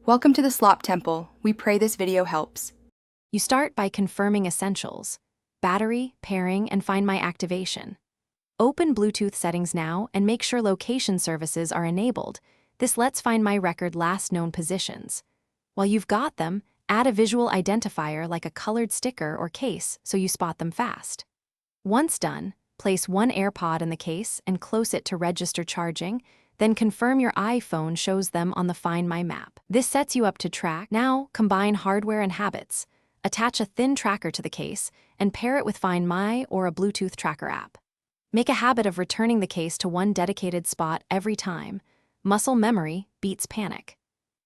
Welcome to the Slop Temple. We pray this video helps. You start by confirming essentials: battery, pairing, and Find My activation. Open Bluetooth settings now and make sure location services are enabled. This lets Find My record last known positions. While you've got them, add a visual identifier like a colored sticker or case so you spot them fast. Once done, place one AirPod in the case and close it to register charging, then confirm your iPhone shows them on the Find My map. This sets you up to track. Now, combine hardware and habits. Attach a thin tracker to the case and pair it with Find My or a Bluetooth tracker app. Make a habit of returning the case to one dedicated spot every time. Muscle memory beats panic.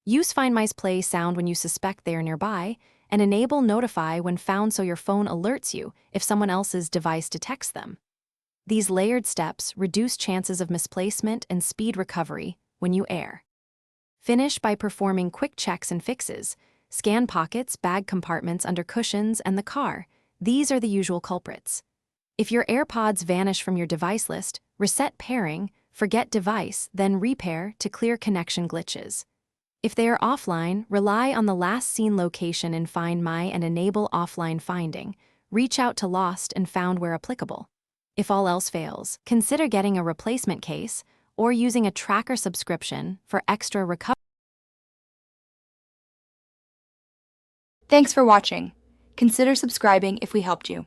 Use Find My's play sound when you suspect they are nearby, and enable Notify when found so your phone alerts you if someone else's device detects them. These layered steps reduce chances of misplacement and speed recovery when you err. Finish by performing quick checks and fixes. Scan pockets, bag compartments under cushions, and the car. These are the usual culprits. If your AirPods vanish from your device list, reset pairing, forget device, then repair to clear connection glitches. If they are offline, rely on the last seen location in Find My and enable offline finding. Reach out to lost and found where applicable. If all else fails, consider getting a replacement case or using a tracker subscription for extra recovery. Thanks for watching. Consider subscribing if we helped you.